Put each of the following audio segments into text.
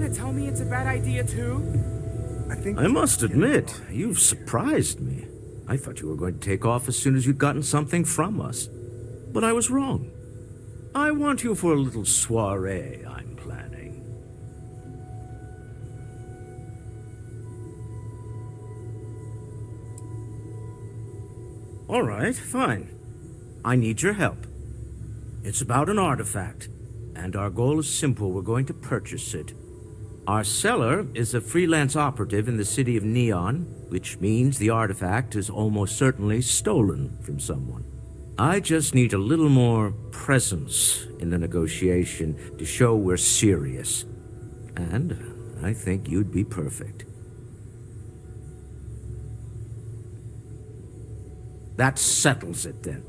gonna tell me it's a bad idea too? I must admit, you've surprised me. I thought you were going to take off as soon as you'd gotten something from us. But I was wrong. I want you for a little soiree I'm planning. All right, fine. I need your help. It's about an artifact, and our goal is simple. We're going to purchase it. Our seller is a freelance operative in the city of Neon, which means the artifact is almost certainly stolen from someone. I just need a little more presence in the negotiation to show we're serious. And I think you'd be perfect. That settles it then.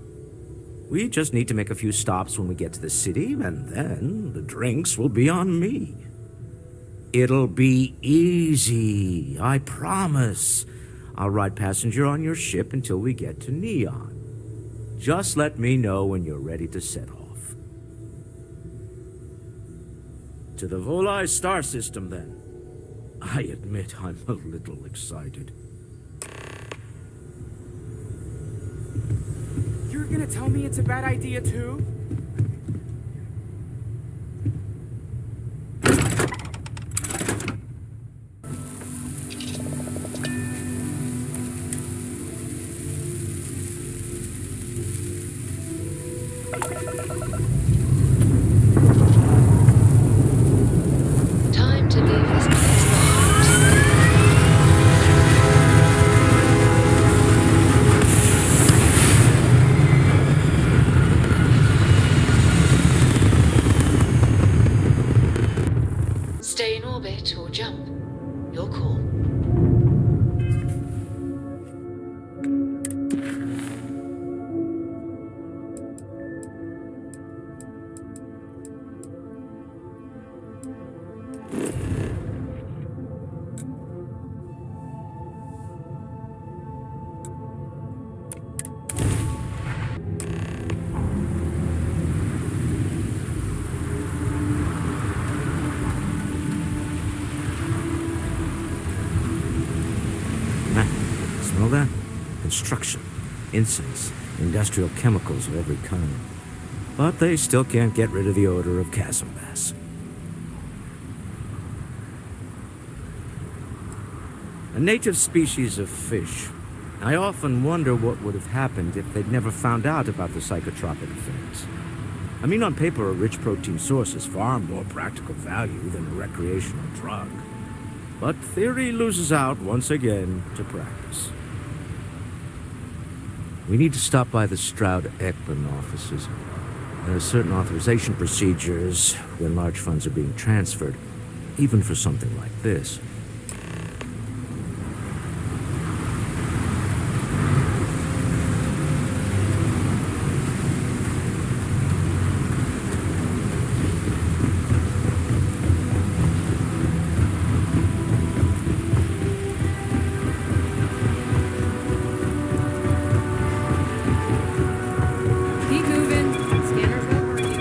We just need to make a few stops when we get to the city, and then the drinks will be on me. It'll be easy, I promise. I'll ride passenger on your ship until we get to Neon. Just let me know when you're ready to set off. To the Volai star system, then. I admit I'm a little excited. You're gonna tell me it's a bad idea too? Time to leave this place behind. Stay in orbit or jump. Your call. Smell that? Construction, incense, industrial chemicals of every kind. But they still can't get rid of the odor of chasm bass. A native species of fish. I often wonder what would have happened if they'd never found out about the psychotropic effects. I mean, on paper, a rich protein source is far more practical value than a recreational drug. But theory loses out once again to practice. We need to stop by the Stroud-Eklund offices. There are certain authorization procedures when large funds are being transferred, even for something like this. Keep moving. Scanner's over you.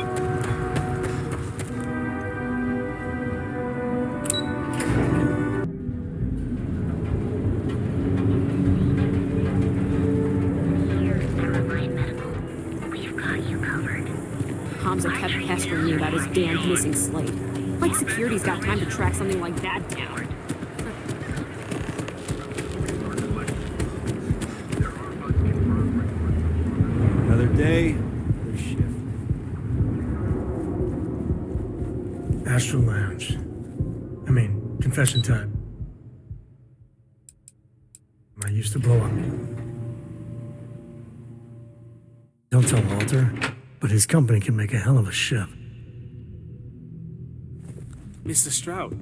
Hamza kept pestering me about his damned missing slate. Like security's got time to track something like that down. Another day, another shift. Astral Lounge. Confession time. I used to blow up. Don't tell Walter, but his company can make a hell of a ship. Mr. Stroud,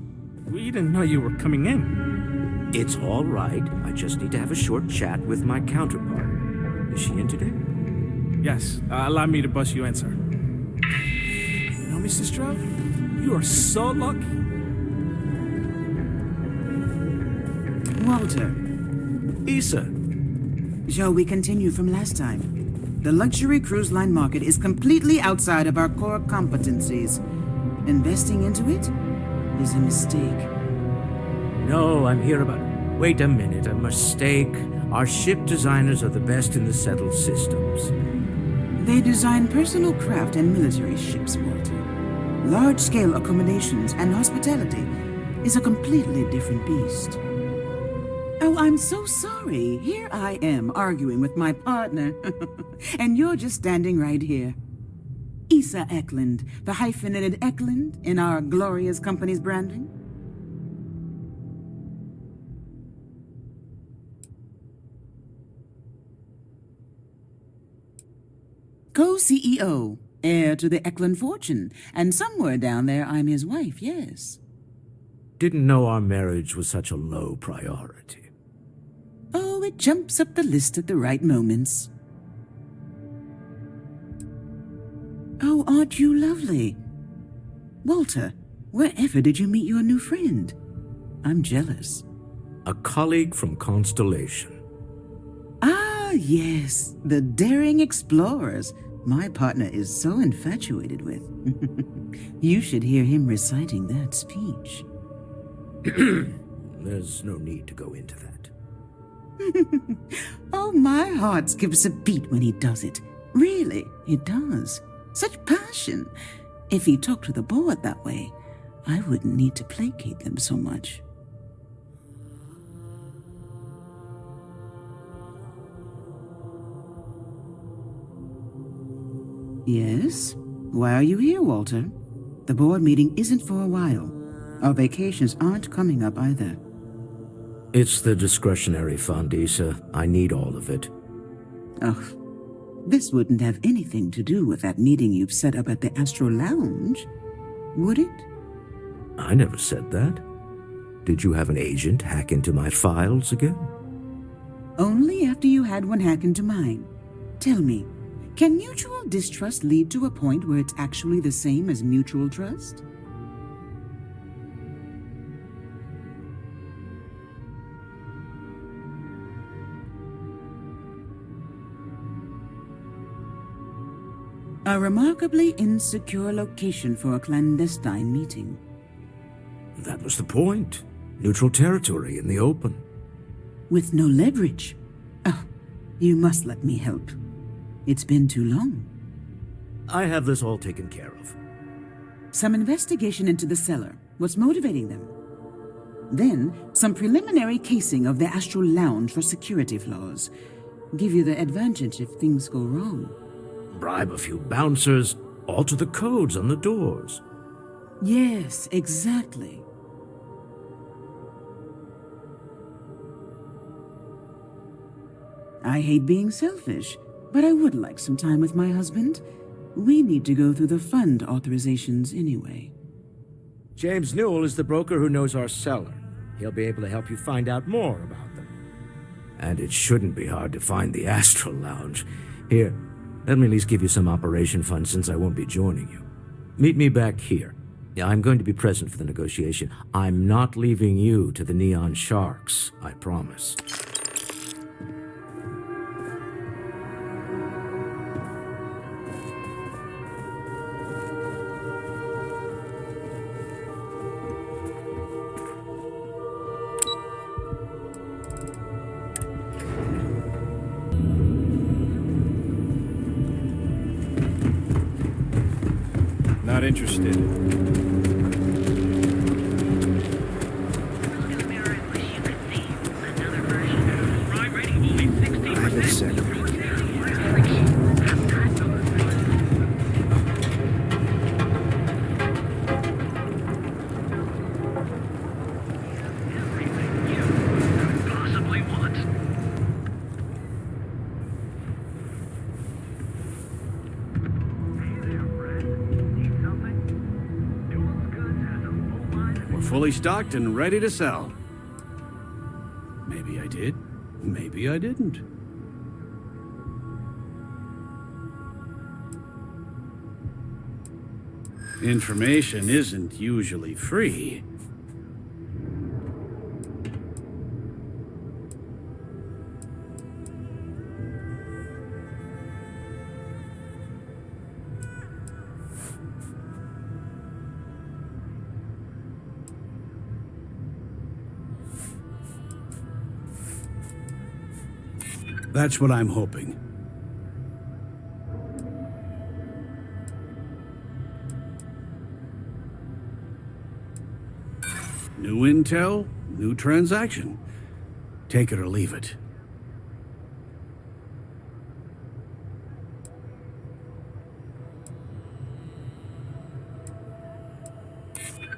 we didn't know you were coming in. It's all right. I just need to have a short chat with my counterpart. Is she in today? Yes, allow me to bust you in, sir. You know, Mr. Stroud, you are so lucky. Walter, Issa. shall we continue from last time? The luxury cruise line market is completely outside of our core competencies. Investing into it? is a mistake. No, I'm here about... Wait a minute, a mistake. Our ship designers are the best in the settled systems. They design personal craft and military ships, Walter. Large-scale accommodations and hospitality is a completely different beast. Oh, I'm so sorry. Here I am arguing with my partner. And you're just standing right here. Issa Eklund, the hyphenated Eklund in our glorious company's branding. Co-CEO, heir to the Eklund fortune, and somewhere down there I'm his wife, yes. Didn't know our marriage was such a low priority. Oh, it jumps up the list at the right moments. Oh, aren't you lovely? Walter, wherever did you meet your new friend? I'm jealous. A colleague from Constellation. Ah, yes, the daring explorers my partner is so infatuated with. You should hear him reciting that speech. There's no need to go into that. Oh, my heart skips a beat when he does it. Really, it does. Such passion. If he talked to the board that way, I wouldn't need to placate them so much. Yes? Why are you here, Walter? The board meeting isn't for a while. Our vacations aren't coming up either. It's the discretionary fund, Issa. I need all of it. Oh, this wouldn't have anything to do with that meeting you've set up at the Astro Lounge, would it? I never said that. Did you have an agent hack into my files again? Only after you had one hack into mine. Tell me, can mutual distrust lead to a point where it's actually the same as mutual trust? A remarkably insecure location for a clandestine meeting. That was the point. Neutral territory in the open. With no leverage. Oh, you must let me help. It's been too long. I have this all taken care of. Some investigation into the cellar. What's motivating them? Then, some preliminary casing of the Astral Lounge for security flaws. Give you the advantage if things go wrong. Bribe a few bouncers, alter the codes on the doors. Yes, exactly. I hate being selfish, but I would like some time with my husband. We need to go through the fund authorizations anyway. James Newell is the broker who knows our cellar. He'll be able to help you find out more about them. And it shouldn't be hard to find the Astral Lounge. Here, let me at least give you some operation funds since I won't be joining you. Meet me back here. Yeah, I'm going to be present for the negotiation. I'm not leaving you to the Neon Sharks, I promise. Not interested. Private sector. Fully stocked and ready to sell. Maybe I did, maybe I didn't. Information isn't usually free. That's what I'm hoping. New intel, new transaction. Take it or leave it.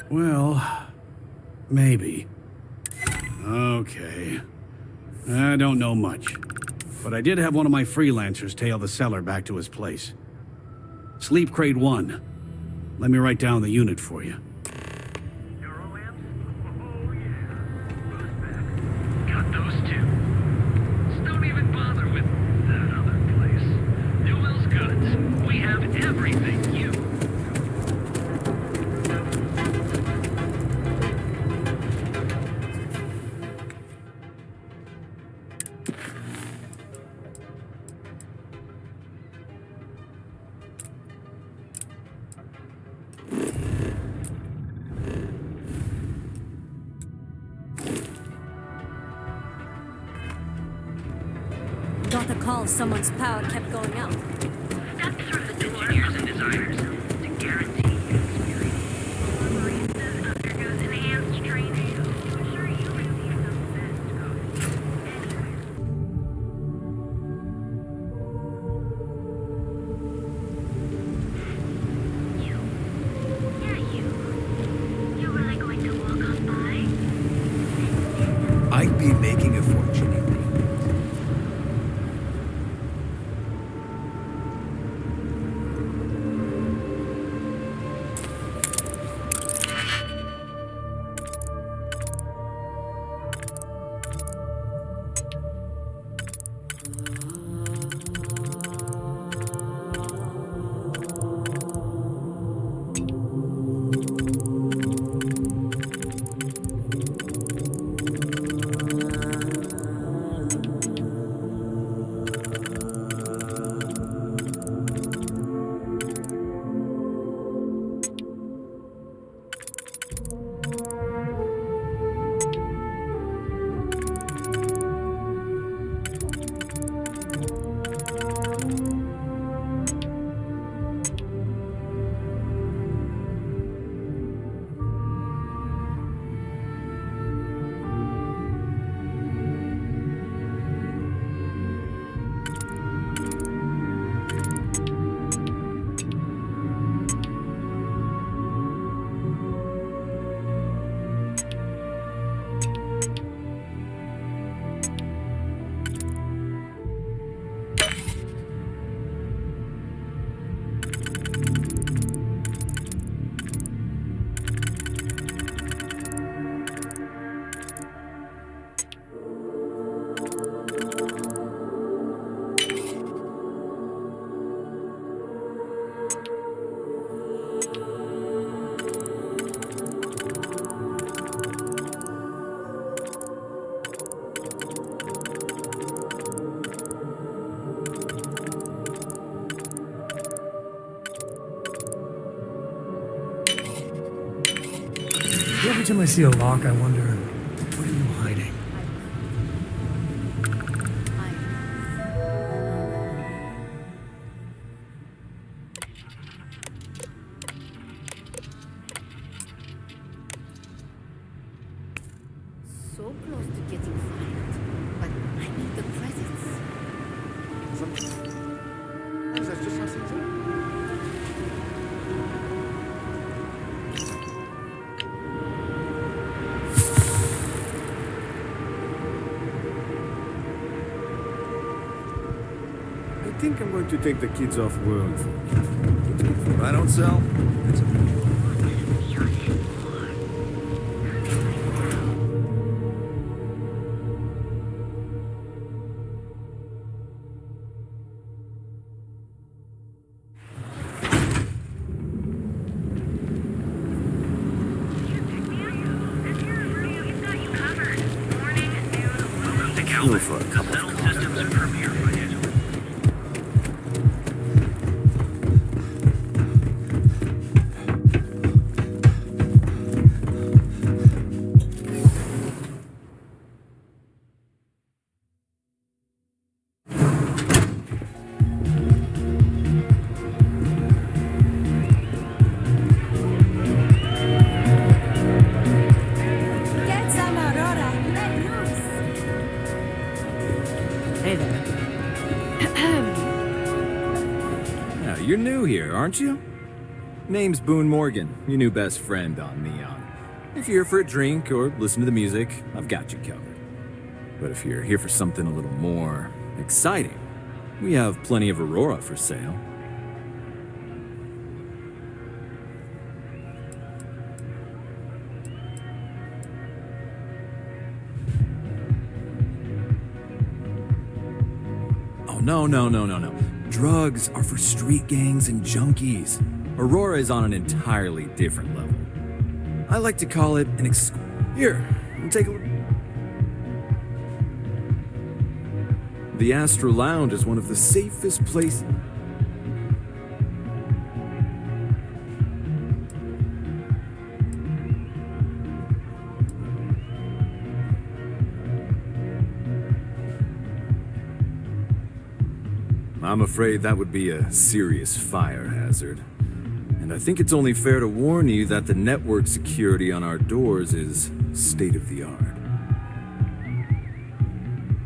Well, maybe. Okay. I don't know much. But I did have one of my freelancers tail the seller back to his place. Sleep Crate 1. Let me write down the unit for you. Got those two. Just don't even bother with that other place. Newell's Goods. We have everything you. Got the call someone's power kept going out. Step through the door. Engineers and designers to guarantee experience. Baristas undergoes enhanced training. I'm sure you receive the best coffee. You. Yeah, you. You really going to walk on by? I'd be making a fortune. Every time I see a lock, I wonder, what are you hiding? So close to getting fired. But I need the credits. That's just how things are. I think I'm going to take the kids off world. If I don't sell, it's a Fuel for a cup of coffee. you're new here, aren't you? Name's Boone Morgan, your new best friend on Neon. If you're here for a drink or listen to the music, I've got you covered. But if you're here for something a little more exciting, we have plenty of Aurora for sale. Oh, no. Drugs are for street gangs and junkies. Aurora is on an entirely different level. I like to call it an Here, take a look. The Astro Lounge is one of the safest places. I'm afraid that would be a serious fire hazard. And I think it's only fair to warn you that the network security on our doors is state-of-the-art.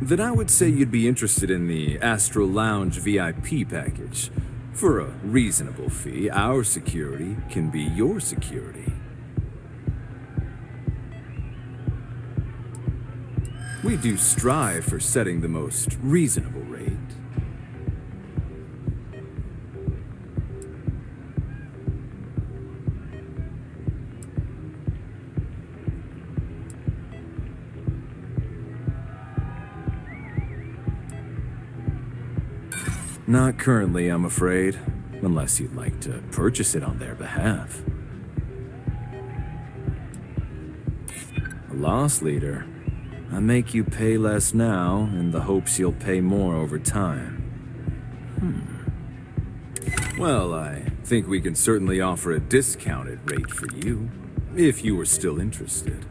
Then I would say you'd be interested in the Astro Lounge VIP package. For a reasonable fee, our security can be your security. We do strive for setting the most reasonable rate. Not currently, I'm afraid, unless you'd like to purchase it on their behalf. A loss leader. I make you pay less now in the hopes you'll pay more over time. Well, I think we can certainly offer a discounted rate for you, if you were still interested.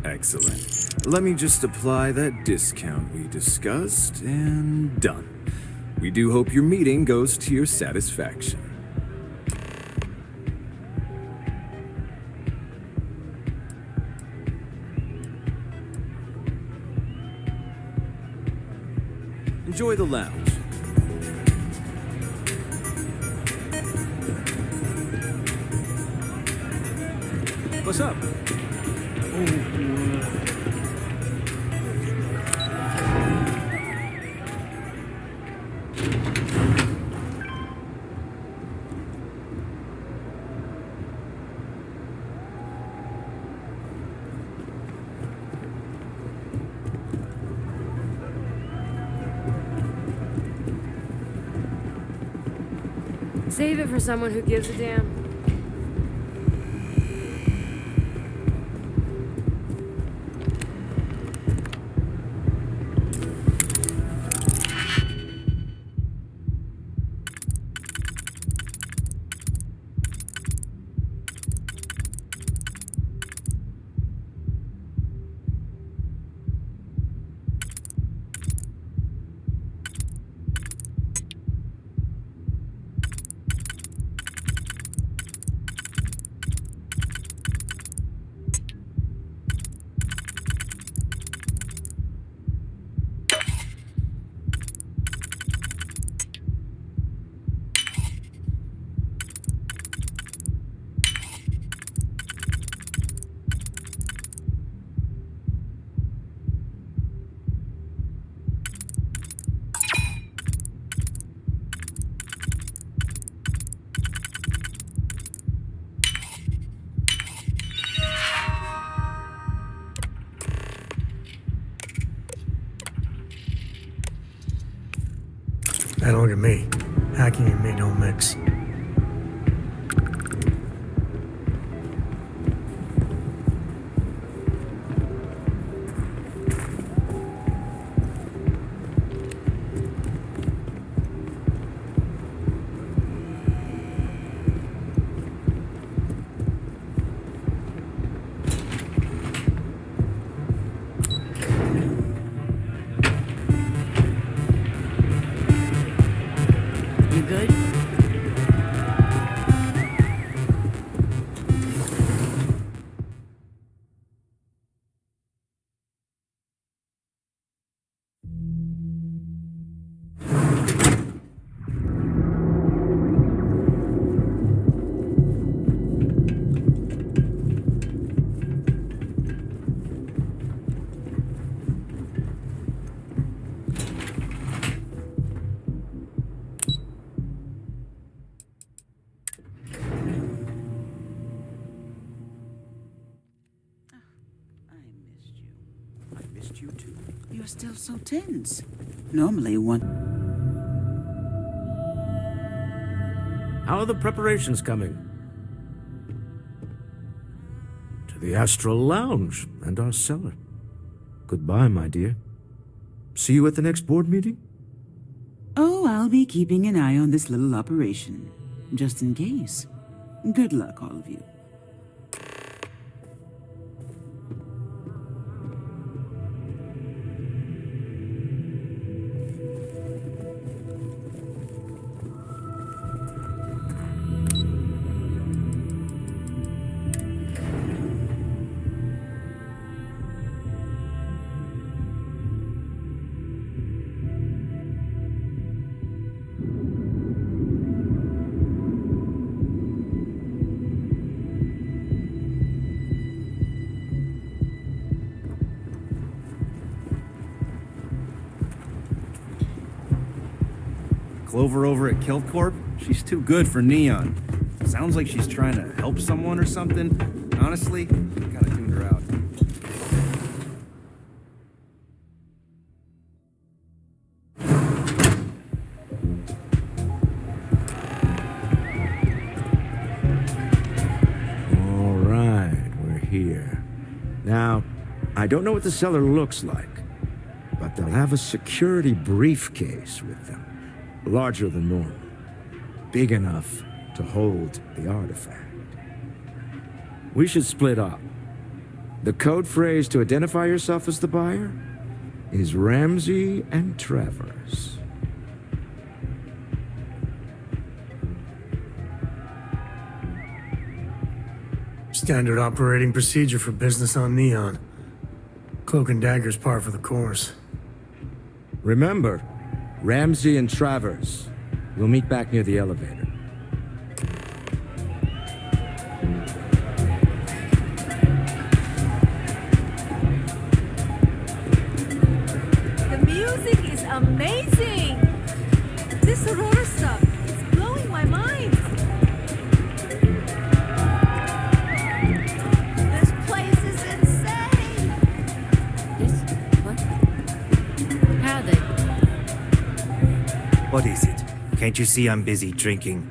Excellent. Let me just apply that discount we discussed, and done. We do hope your meeting goes to your satisfaction. Enjoy the lounge. What's up? Save it for someone who gives a damn. Hey, look at me. Hacking and me don't mix. You good? You're still so tense. Normally one... How are the preparations coming? To the Astral Lounge and our cellar. Goodbye, my dear. See you at the next board meeting? Oh, I'll be keeping an eye on this little operation, just in case. Good luck, all of you. Clover over at Kelpcorp? She's too good for Neon. Sounds like she's trying to help someone or something. Honestly, kinda tuned her out. All right, we're here. Now, I don't know what the cellar looks like, but they'll have a security briefcase with them. Larger than normal. Big enough to hold the artifact. We should split up. The code phrase to identify yourself as the buyer is Ramsey and Travers. Standard operating procedure for business on Neon. Cloak and dagger's par for the course. Remember, Ramsey and Travers. We'll meet back near the elevator. The music is amazing! This Aurora stuff, it's blowing my mind! This place is insane! This? What? How are they? What is it? Can't you see I'm busy drinking?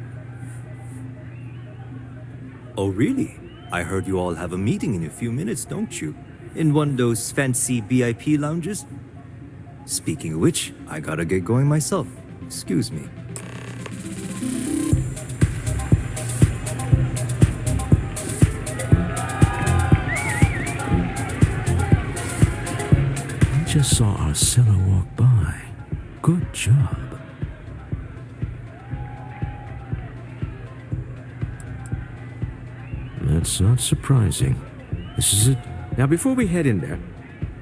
Oh, really? I heard you all have a meeting in a few minutes, don't you? In one of those fancy VIP lounges? Speaking of which, I gotta get going myself. Excuse me. I just saw our cellar walk by. Good job. That's not surprising. This is it. Now, before we head in there,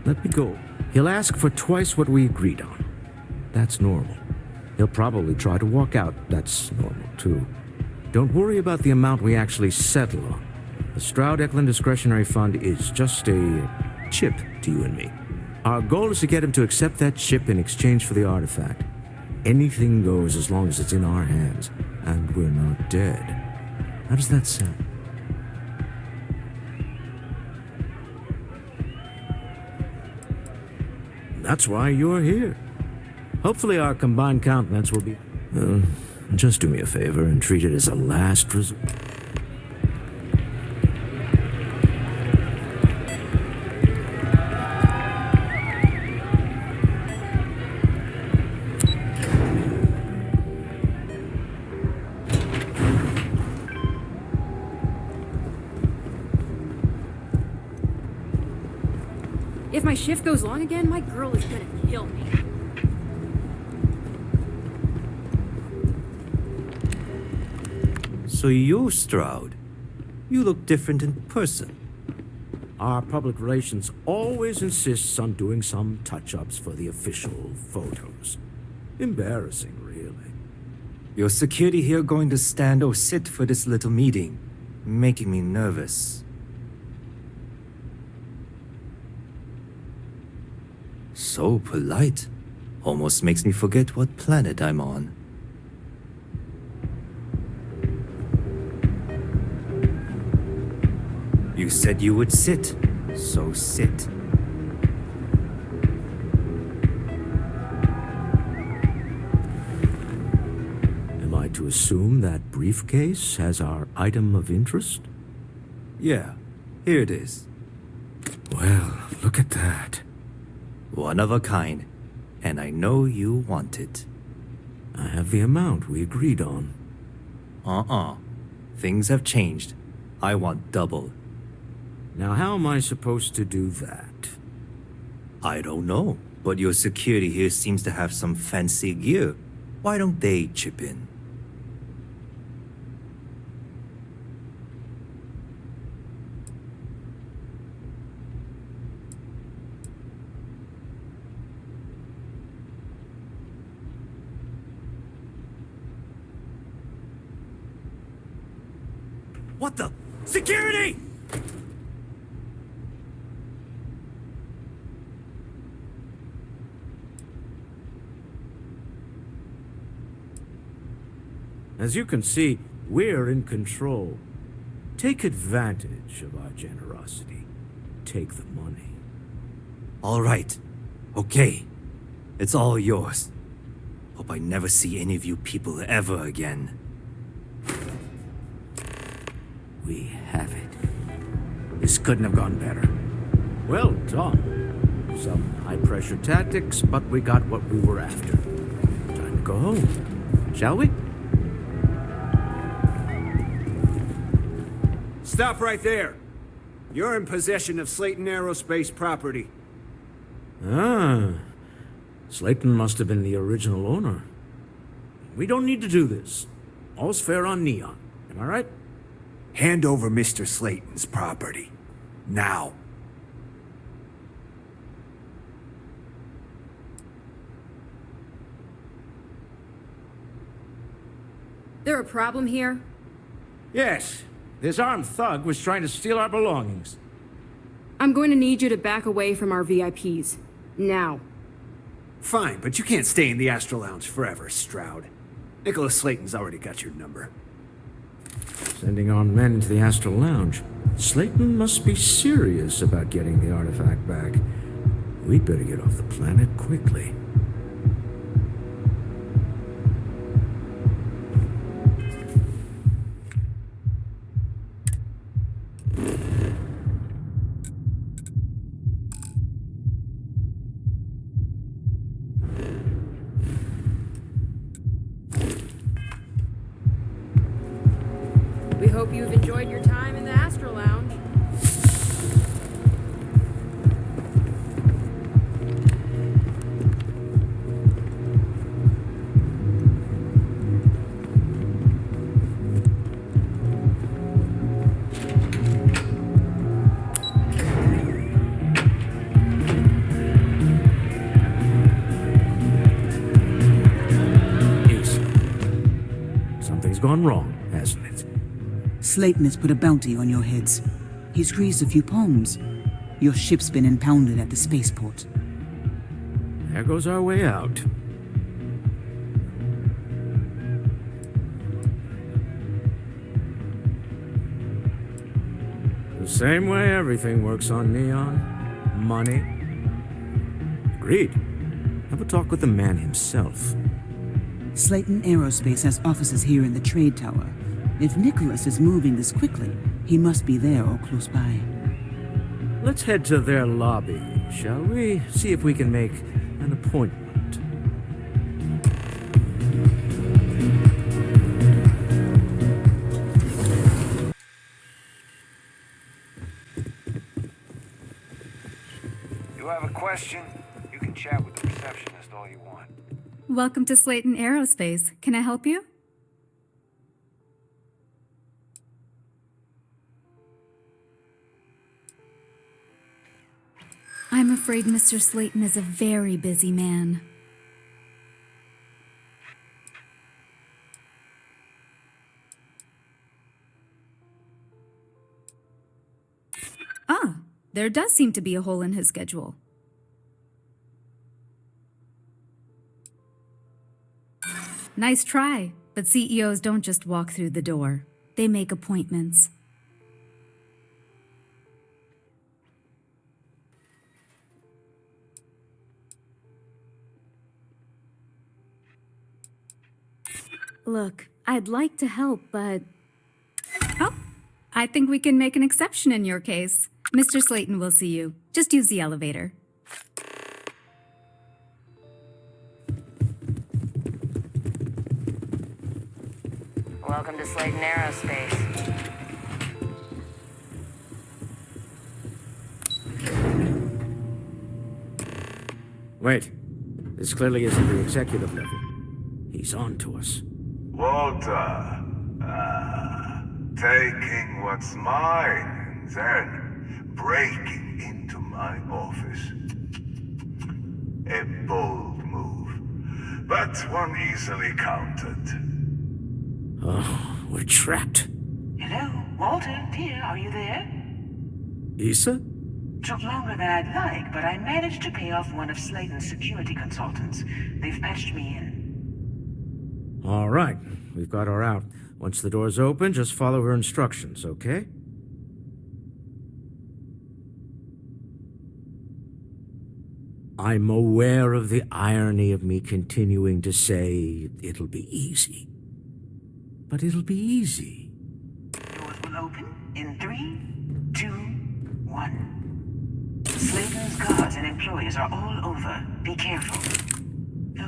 let me go. He'll ask for twice what we agreed on. That's normal. He'll probably try to walk out. That's normal, too. Don't worry about the amount we actually settle on. The Stroud-Eklund Discretionary Fund is just a chip to you and me. Our goal is to get him to accept that chip in exchange for the artifact. Anything goes as long as it's in our hands, and we're not dead. How does that sound? That's why you're here. Hopefully our combined countenance will be... just do me a favor and treat it as a last resort. If my shift goes long again, my girl is gonna kill me. So you're Stroud. You look different in person. Our public relations always insists on doing some touch-ups for the official photos. Embarrassing, really. Your security here going to stand or sit for this little meeting, making me nervous. So polite. Almost makes me forget what planet I'm on. You said you would sit, so sit. assume that briefcase has our item of interest? Yeah, here it is. Well, look at that. One of a kind, and I know you want it. I have the amount we agreed on. Things have changed. I want double. Now, how am I supposed to do that? I don't know, but your security here seems to have some fancy gear. Why don't they chip in? What the? Security! As you can see, we're in control. Take advantage of our generosity. Take the money. All right. Okay. It's all yours. Hope I never see any of you people ever again. We have it. This couldn't have gone better. Well done. Some high-pressure tactics, but we got what we were after. Time to go home. Shall we? Stop right there. You're in possession of Slayton Aerospace property. Ah. Slayton must have been the original owner. We don't need to do this. All's fair on Neon. Am I right? Hand over Mr. Slayton's property. Now. There a problem here? Yes. This armed thug was trying to steal our belongings. I'm going to need you to back away from our VIPs. Now. Fine, but you can't stay in the Astro Lounge forever, Stroud. Nicholas Slayton's already got your number. Sending on men into the Astral Lounge. Slayton must be serious about getting the artifact back. We'd better get off the planet quickly. We hope you've enjoyed your time in the Astro Lounge. Ace. Something's gone wrong, hasn't it? Slayton has put a bounty on your heads. He's greased a few palms. Your ship's been impounded at the spaceport. There goes our way out. The same way everything works on Neon. Money. Agreed. Have a talk with the man himself. Slayton Aerospace has offices here in the trade tower. If Nicholas is moving this quickly, he must be there or close by. Let's head to their lobby, shall we? See if we can make an appointment. You have a question? You can chat with the receptionist all you want. Welcome to Slayton Aerospace. Can I help you? I'm afraid Mr. Slayton is a very busy man. Ah, there does seem to be a hole in his schedule. Nice try, but CEOs don't just walk through the door. They make appointments. Look, I'd like to help, but... Oh, I think we can make an exception in your case. Mr. Slayton will see you. Just use the elevator. Welcome to Slayton Aerospace. Wait. This clearly isn't the executive level. He's on to us. Walter, taking what's mine and then breaking into my office. A bold move, but one easily countered. Oh, we're trapped. Hello, Walter, dear, are you there? Issa? Took longer than I'd like, but I managed to pay off one of Slayton's security consultants. They've patched me in. All right, we've got her out. Once the door's open, just follow her instructions, okay? I'm aware of the irony of me continuing to say it'll be easy. But it'll be easy. Doors will open in 3, 2, 1. Slayton's guards and employees are all over. Be careful.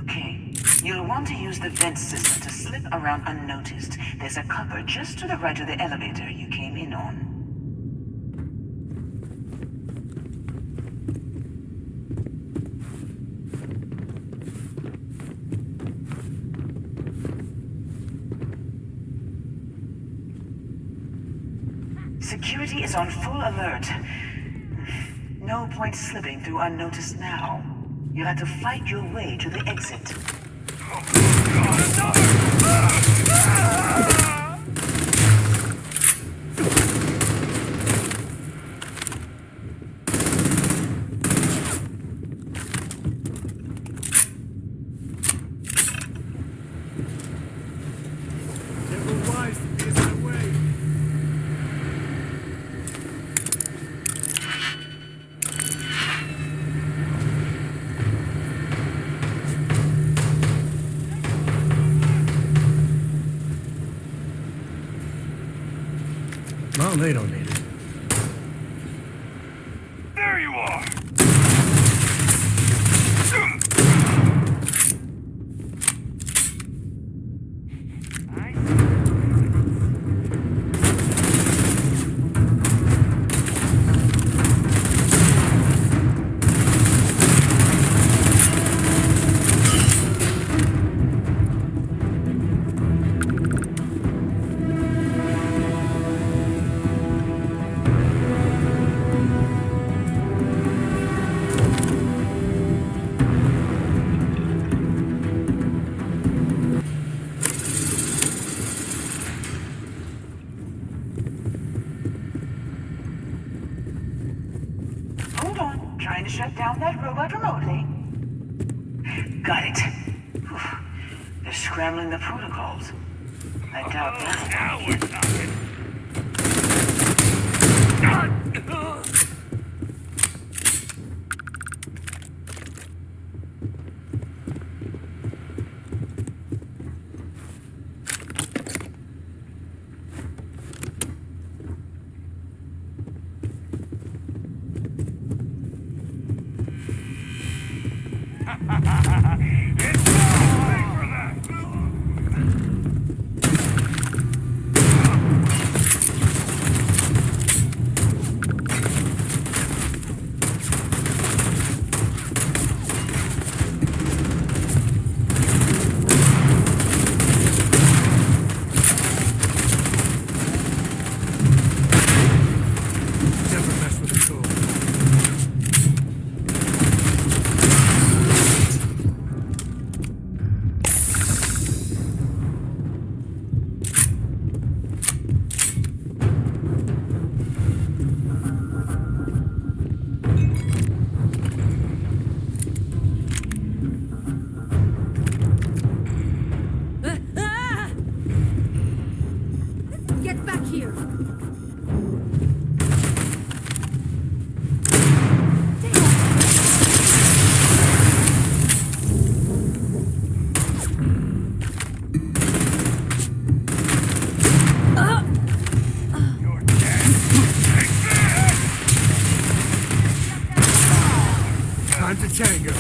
Okay. You'll want to use the vent system to slip around unnoticed. There's a cupboard just to the right of the elevator you came in on. Security is on full alert. No point slipping through unnoticed now. You'll have to fight your way to the exit. Well, they don't need it. There you are! Trying to shut down that robot remotely. Got it. Whew. They're scrambling the protocols. I doubt that. Now we're talking. Tango.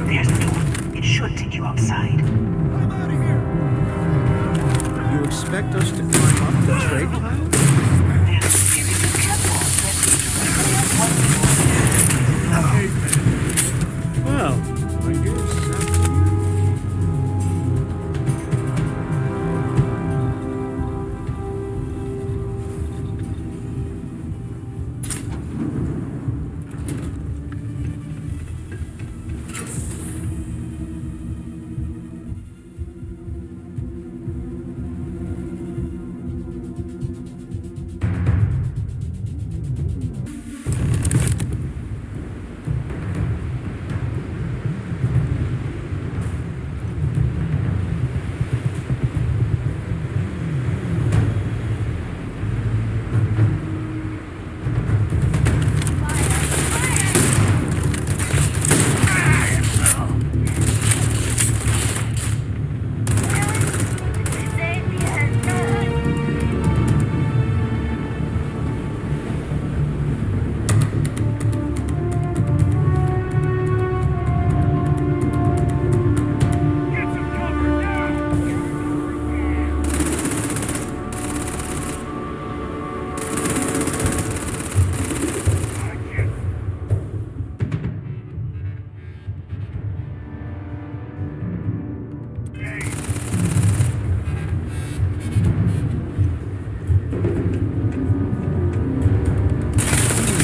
There's the door. It should take you outside. You expect us to climb up the trade pile? There's a series of catwalks that Well, I guess that's...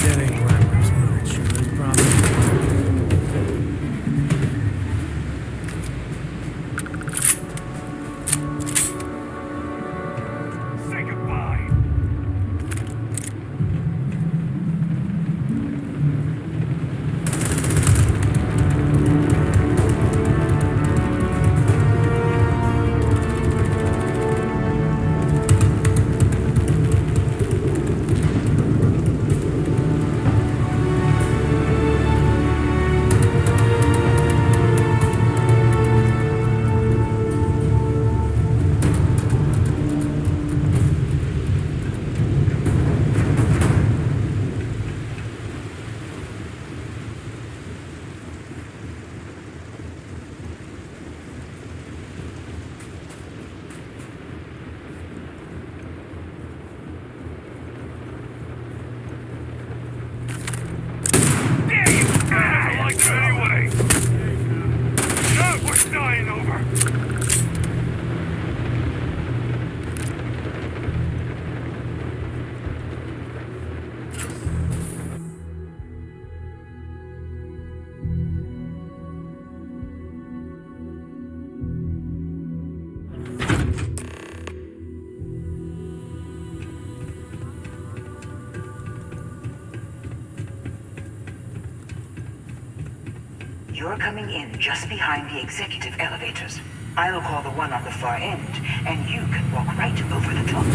That ain't glamorous, but it sure is promising. Say goodbye. I like it anyway. Not worth dying over. You're coming in just behind the executive elevators. I'll call the one on the far end, and you can walk right over the top.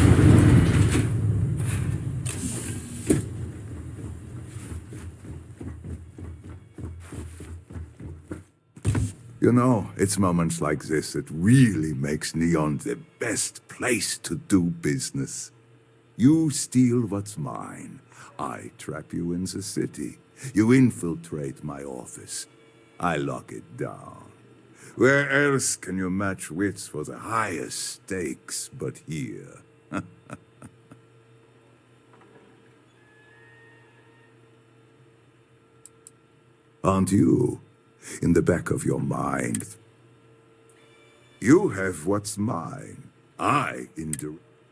You know, it's moments like this that really makes Neon the best place to do business. You steal what's mine. I trap you in the city. You infiltrate my office. I lock it down. Where else can you match wits for the highest stakes but here? Aren't you? In the back of your mind. You have what's mine. I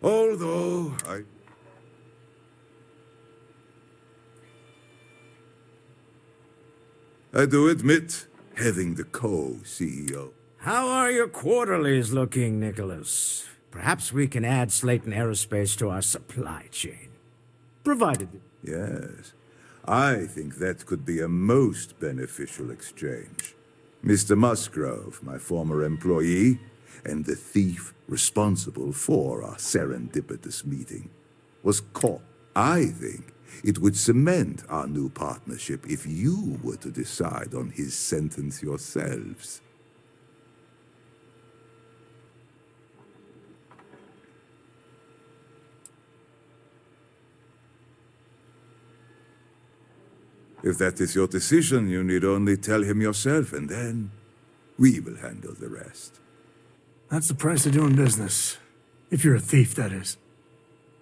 although I do admit having the co-CEO. How are your quarterlies looking, Nicholas? Perhaps we can add Slayton Aerospace to our supply chain. Provided... Yes. I think that could be a most beneficial exchange. Mr. Musgrove, my former employee, and the thief responsible for our serendipitous meeting, was caught. I think it would cement our new partnership if you were to decide on his sentence yourselves. If that is your decision, you need only tell him yourself, and then we will handle the rest. That's the price of doing business. If you're a thief, that is.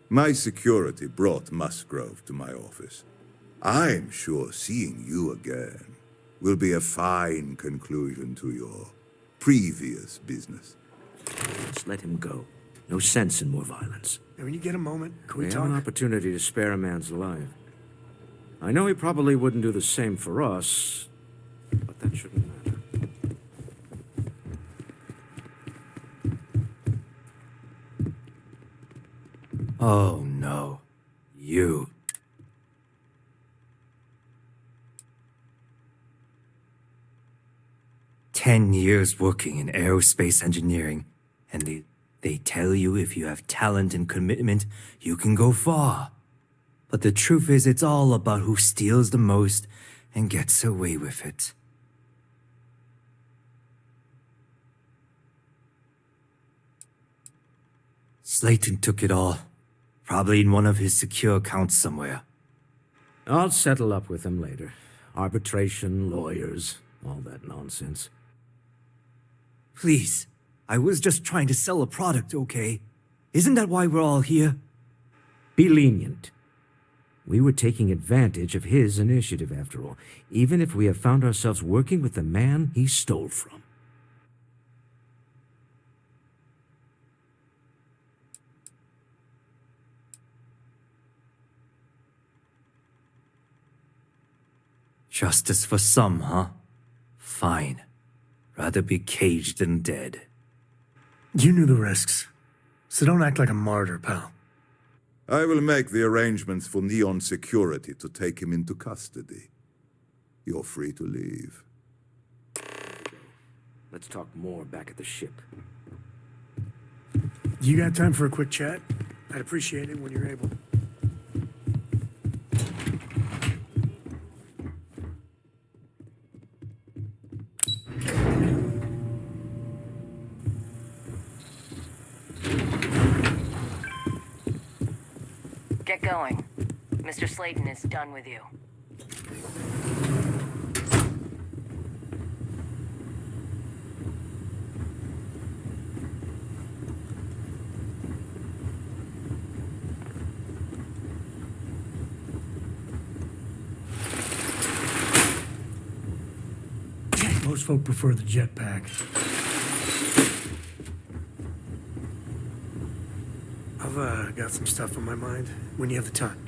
My security brought Musgrove to my office. I'm sure seeing you again will be a fine conclusion to your previous business. Just let him go. No sense in more violence. And when you get a moment, can we We talk? have an opportunity to spare a man's life. I know he probably wouldn't do the same for us, but that shouldn't matter. Oh no. You. "10 years working in aerospace engineering, and they tell you if you have talent and commitment, you can go far. But the truth is, it's all about who steals the most and gets away with it." Slayton took it all. Probably in one of his secure accounts somewhere. I'll settle up with him later. Arbitration, lawyers, all that nonsense. Please, I was just trying to sell a product, okay? Isn't that why we're all here? Be lenient. We were taking advantage of his initiative, after all, even if we have found ourselves working with the man he stole from. Justice for some, huh? Fine. Rather be caged than dead. You knew the risks, so don't act like a martyr, pal. I will make the arrangements for Neon Security to take him into custody. You're free to leave. Let's talk more back at the ship. You got time for a quick chat? I'd appreciate it when you're able. Get going. Mr. Slayton is done with you. Most folk prefer the jetpack. I've got some stuff on my mind when you have the time.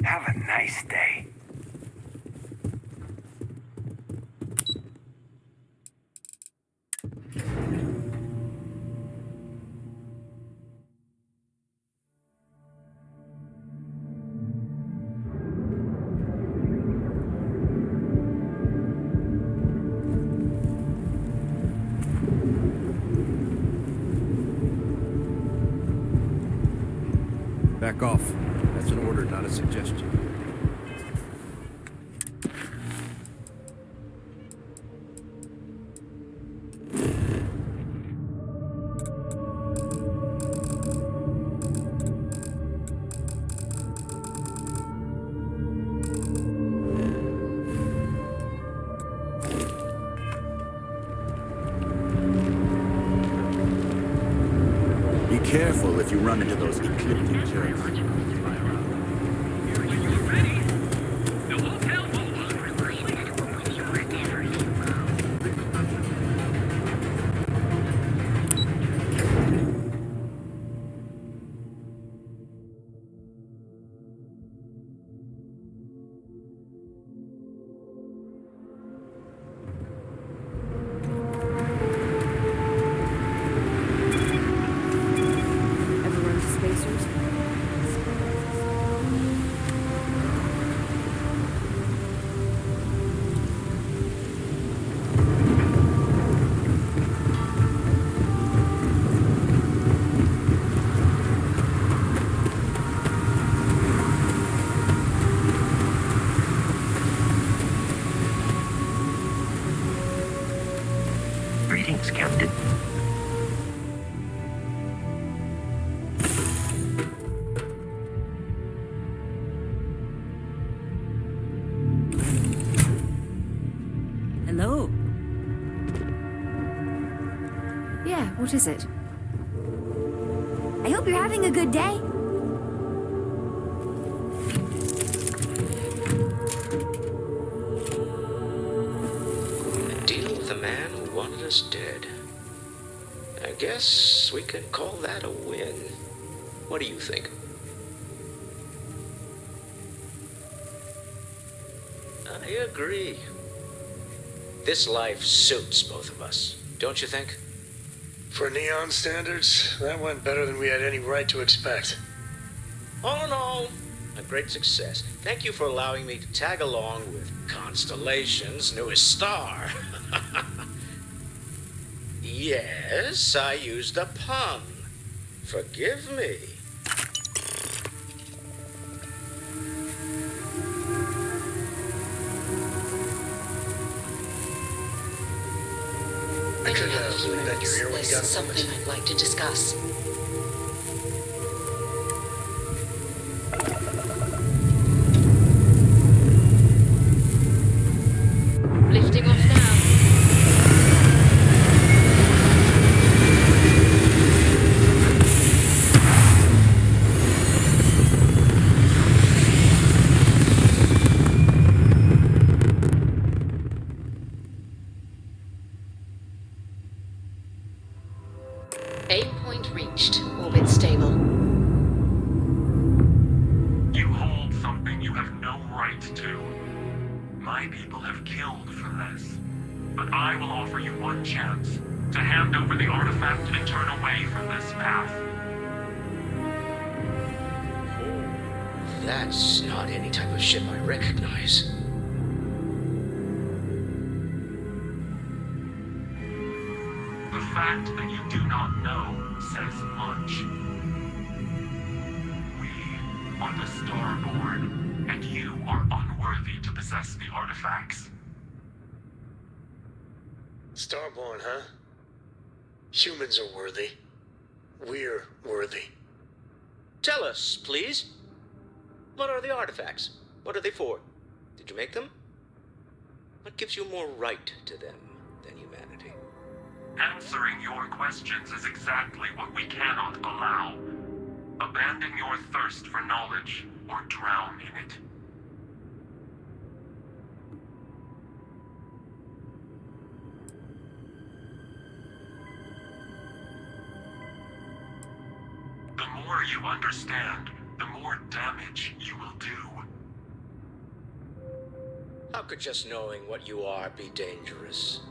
Have a nice day. Back off. That's an order, not a suggestion. careful if you run into those ecliptic jerks. Ever run to spacers? Greetings, Captain. Hello. Yeah, what is it? I hope you're having a good day. Deal with a man who wanted us dead. I guess we can call that a win. What do you think? I agree. This life suits both of us, don't you think? For Neon standards, that went better than we had any right to expect. All in all, a great success. Thank you for allowing me to tag along with Constellation's newest star. Yes, I used a pun. Forgive me. I could have bet you're here when you got something I'd like to discuss. Lifting off now. Aim point reached. Orbit stable. You hold something you have no right to. My people have killed for this. But I will offer you one chance to hand over the artifact and turn away from this path. That's not any type of ship I recognize. The fact that you do not know says much. We are the Starborn, and you are unworthy to possess the artifacts. Starborn, huh? Humans are worthy. We're worthy. Tell us, please. What are the artifacts? What are they for? Did you make them? What gives you more right to them than humanity? Answering your questions is exactly what we cannot allow. Abandon your thirst for knowledge or drown in it. The more you understand, the more damage you will do. How could just knowing what you are be dangerous?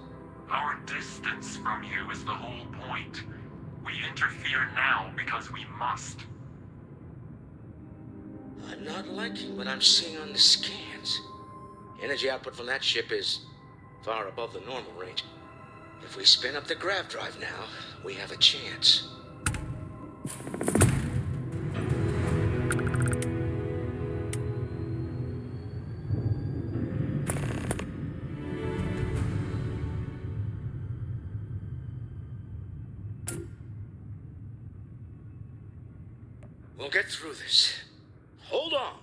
Our distance from you is the whole point. We interfere now because we must. I'm not liking what I'm seeing on the scans. Energy output from that ship is far above the normal range. If we spin up the grav drive now, we have a chance. We'll get through this. Hold on.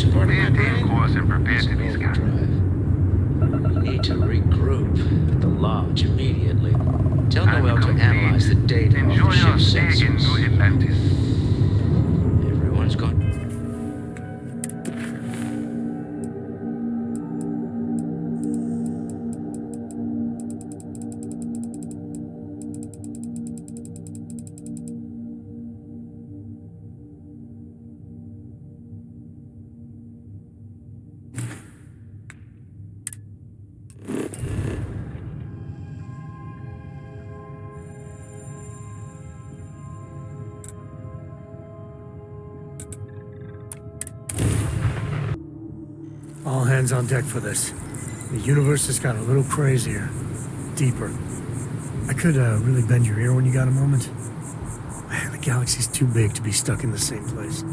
reaction part of my brain course and prepare to be overdrive. We need to regroup at the lodge immediately. Tell Noel to analyze the data off the ship's sensors. Everyone's gone. All hands on deck for this. The universe has got a little crazier. Deeper. I could really bend your ear when you got a moment. Man, the galaxy's too big to be stuck in the same place.